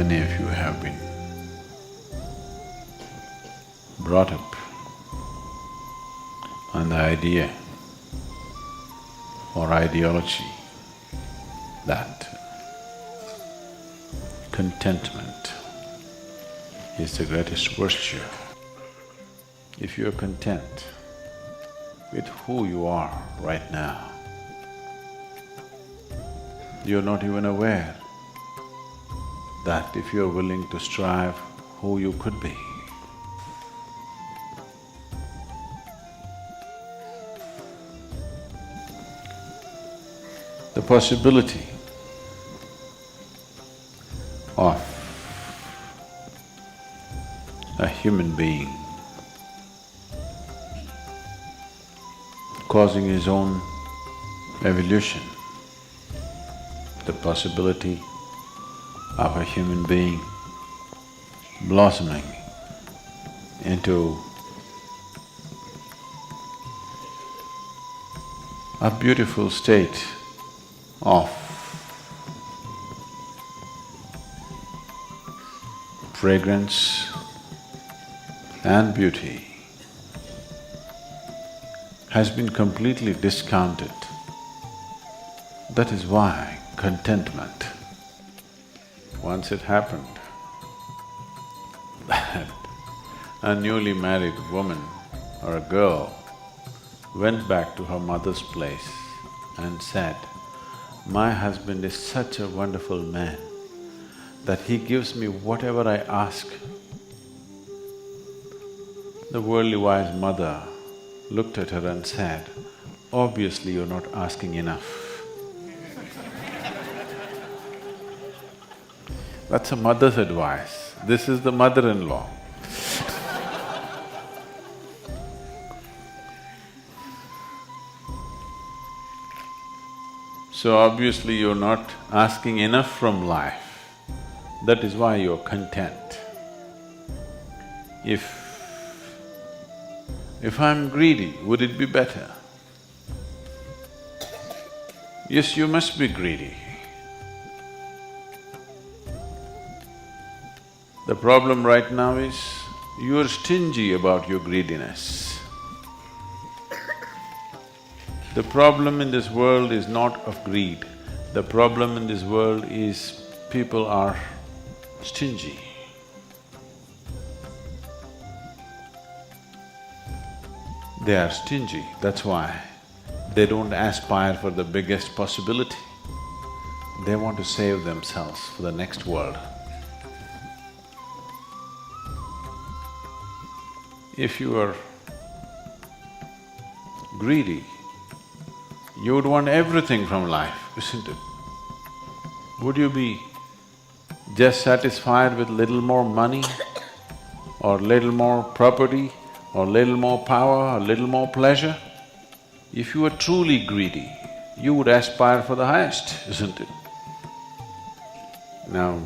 Many of you have been brought up on the idea or ideology that contentment is the greatest virtue. If you're content with who you are right now, you're not even aware that if you're willing to strive, who you could be. The possibility of a human being causing his own evolution, the possibility of a human being blossoming into a beautiful state of fragrance and beauty has been completely discounted. That is why contentment. Once it happened that a newly married woman or a girl went back to her mother's place and said, "My husband is such a wonderful man that he gives me whatever I ask." The worldly wise mother looked at her and said, "Obviously you're not asking enough." That's a mother's advice. This is the mother-in-law. So obviously you're not asking enough from life. That is why you're content. If I'm greedy, would it be better? Yes, you must be greedy. The problem right now is, you're stingy about your greediness. The problem in this world is not of greed. The problem in this world is people are stingy. They are stingy, that's why they don't aspire for the biggest possibility. They want to save themselves for the next world. If you are greedy, you would want everything from life, isn't it? Would you be just satisfied with little more money or little more property or little more power or little more pleasure? If you were truly greedy, you would aspire for the highest, isn't it? Now,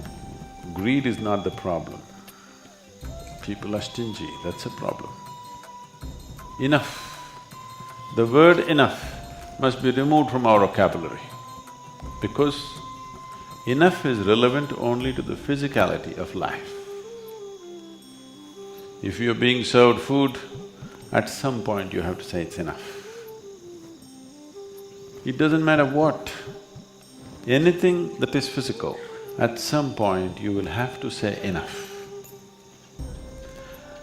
greed is not the problem. People are stingy, that's a problem. Enough. The word enough must be removed from our vocabulary, because enough is relevant only to the physicality of life. If you're being served food, at some point you have to say it's enough. It doesn't matter what, anything that is physical, at some point you will have to say enough.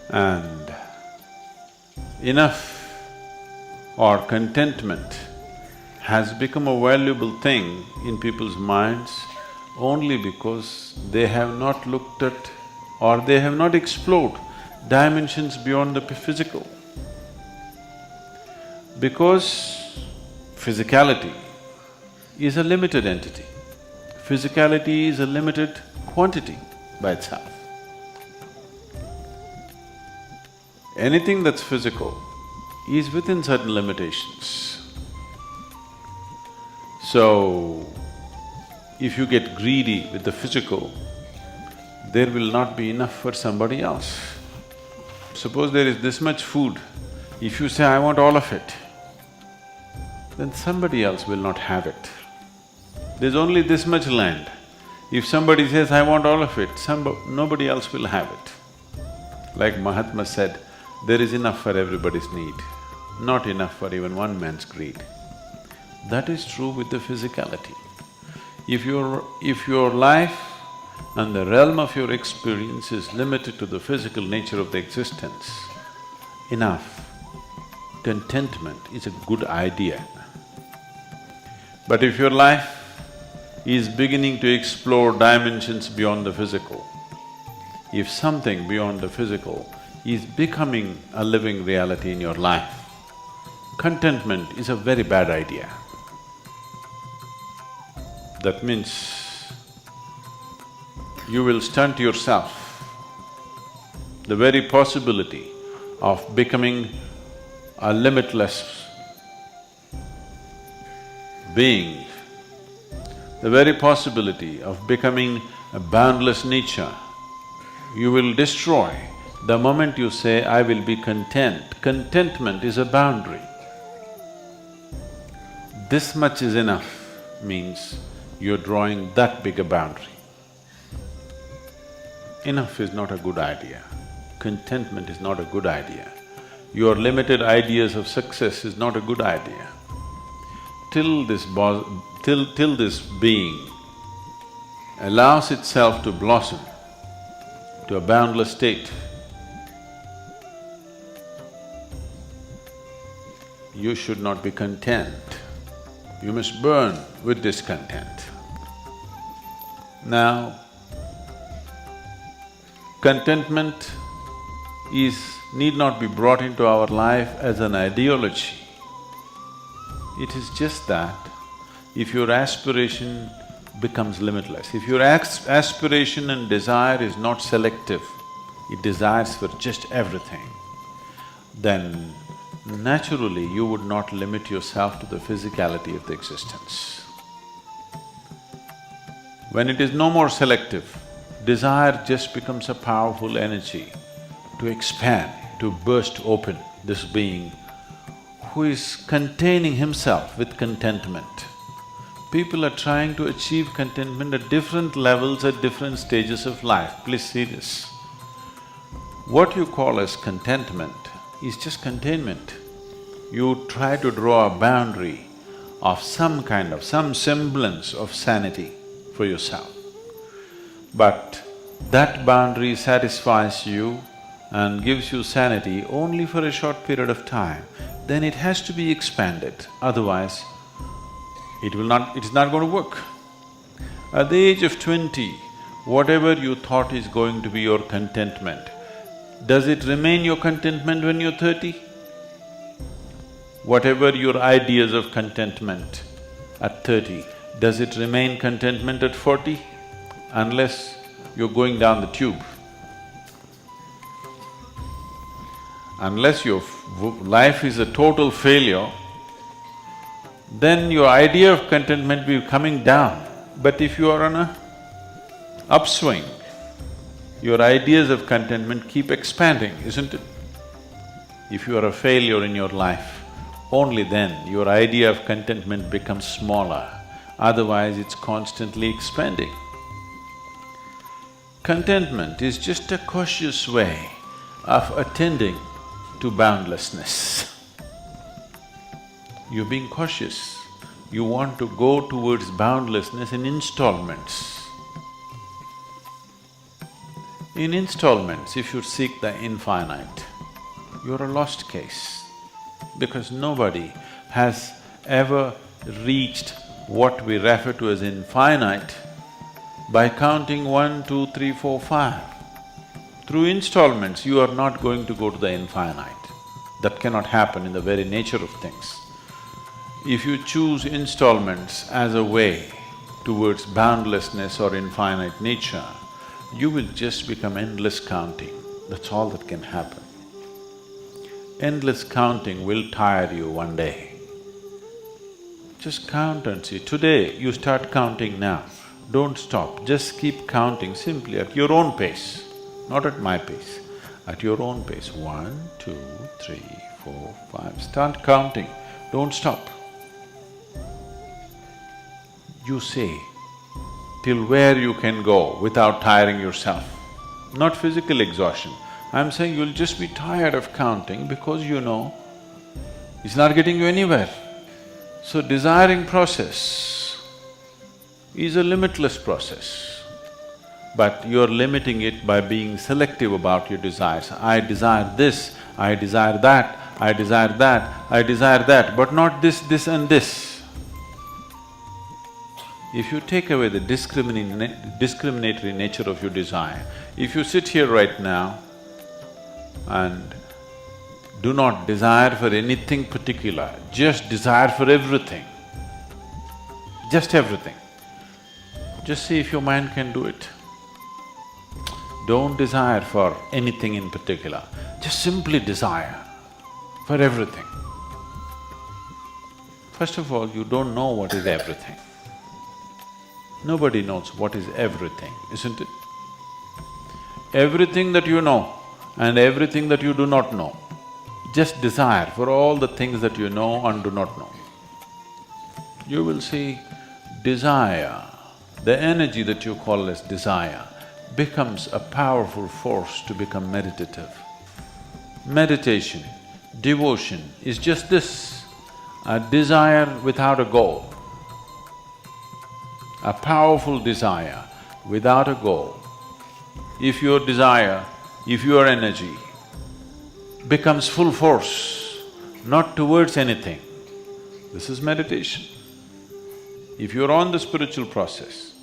And enough or contentment has become a valuable thing in people's minds only because they have not looked at or they have not explored dimensions beyond the physical. Because physicality is a limited entity. Physicality is a limited quantity by itself. Anything that's physical is within certain limitations. So, if you get greedy with the physical, there will not be enough for somebody else. Suppose there is this much food, if you say, "I want all of it," then somebody else will not have it. There's only this much land. If somebody says, I want all of it, nobody else will have it. Like Mahatma said, there is enough for everybody's need, not enough for even one man's greed. That is true with the physicality. If your life and the realm of your experience is limited to the physical nature of the existence, enough, contentment is a good idea. But if your life is beginning to explore dimensions beyond the physical, if something beyond the physical is becoming a living reality in your life, contentment is a very bad idea. That means you will stunt yourself. The very possibility of becoming a limitless being, the very possibility of becoming a boundless nature, you will destroy the moment you say, I will be content. Contentment is a boundary. This much is enough means you're drawing that big a boundary. Enough is not a good idea. Contentment is not a good idea. Your limited ideas of success is not a good idea. Till this being allows itself to blossom to a boundless state, you should not be content. You must burn with discontent. Now, contentment need not be brought into our life as an ideology. It is just that if your aspiration becomes limitless, if your aspiration and desire is not selective, it desires for just everything, then naturally you would not limit yourself to the physicality of the existence. When it is no more selective, desire just becomes a powerful energy to expand, to burst open this being who is containing himself with contentment. People are trying to achieve contentment at different levels, at different stages of life. Please see this. What you call as contentment is just containment. You try to draw a boundary of some semblance of sanity for yourself. But that boundary satisfies you and gives you sanity only for a short period of time, then it has to be expanded, otherwise it's not going to work. At the age of 20, whatever you thought is going to be your contentment, does it remain your contentment when you're 30? Whatever your ideas of contentment at 30, does it remain contentment at 40? Unless you're going down the tube. Unless your life is a total failure, then your idea of contentment will be coming down. But if you are on a upswing, your ideas of contentment keep expanding, isn't it? If you are a failure in your life, only then your idea of contentment becomes smaller, otherwise it's constantly expanding. Contentment is just a cautious way of attending to boundlessness. You're being cautious. You want to go towards boundlessness in installments. In installments, if you seek the infinite, you're a lost case, because nobody has ever reached what we refer to as infinite by counting 1, 2, 3, 4, 5. Through installments, you are not going to go to the infinite. That cannot happen in the very nature of things. If you choose installments as a way towards boundlessness or infinite nature, you will just become endless counting. That's all that can happen. Endless counting will tire you one day. Just count and see. Today, you start counting now. Don't stop, just keep counting simply at your own pace, not at my pace, at your own pace. 1, 2, 3, 4, 5, start counting, don't stop. You say, till where you can go without tiring yourself. Not physical exhaustion. I'm saying you'll just be tired of counting because you know it's not getting you anywhere. So desiring process is a limitless process, but you're limiting it by being selective about your desires. I desire this, I desire that, I desire that, I desire that, but not this, this and this. If you take away the discriminatory nature of your desire, if you sit here right now and do not desire for anything particular, just desire for everything, just everything, just see if your mind can do it. Don't desire for anything in particular, just simply desire for everything. First of all, you don't know what is everything. Nobody knows what is everything, isn't it? Everything that you know and everything that you do not know, just desire for all the things that you know and do not know. You will see desire, the energy that you call as desire, becomes a powerful force to become meditative. Meditation, devotion is just this, a desire without a goal. A powerful desire without a goal. If your desire, if your energy becomes full force, not towards anything, this is meditation. If you're on the spiritual process,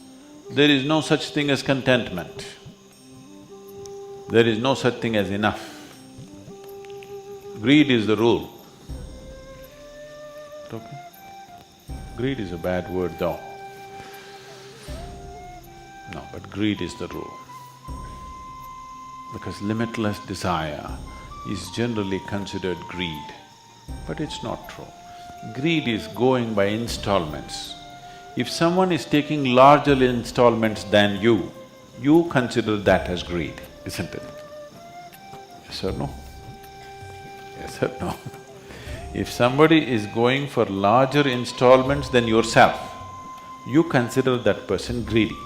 there is no such thing as contentment. There is no such thing as enough. Greed is the rule. Okay? Greed is a bad word though. No, but greed is the rule. Because limitless desire is generally considered greed, but it's not true. Greed is going by installments. If someone is taking larger installments than you consider that as greed, isn't it? Yes or no? Yes or no? If somebody is going for larger installments than yourself, you consider that person greedy.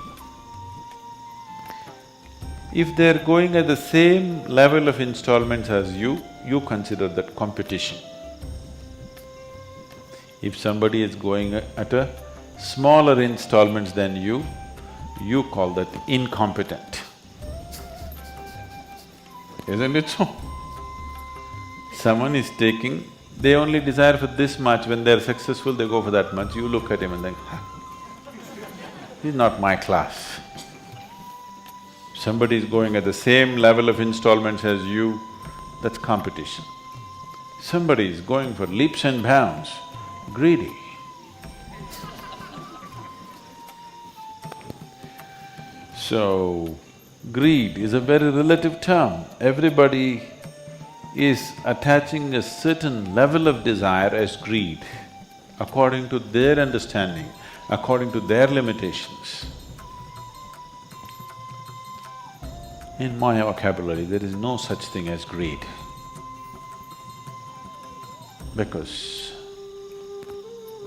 If they're going at the same level of installments as you consider that competition. If somebody is going at a smaller installments than you call that incompetent. Isn't it so? Someone is taking, they only desire for this much, when they're successful they go for that much, you look at him and think, he's not my class. Somebody is going at the same level of installments as you, that's competition. Somebody is going for leaps and bounds, greedy. So, greed is a very relative term. Everybody is attaching a certain level of desire as greed, according to their understanding, according to their limitations. In my vocabulary, there is no such thing as greed. Because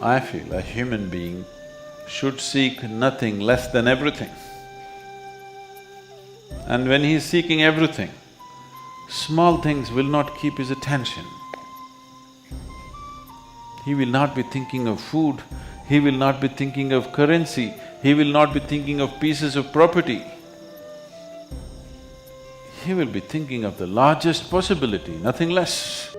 I feel a human being should seek nothing less than everything. And when he is seeking everything, small things will not keep his attention. He will not be thinking of food, he will not be thinking of currency, he will not be thinking of pieces of property. He will be thinking of the largest possibility, nothing less.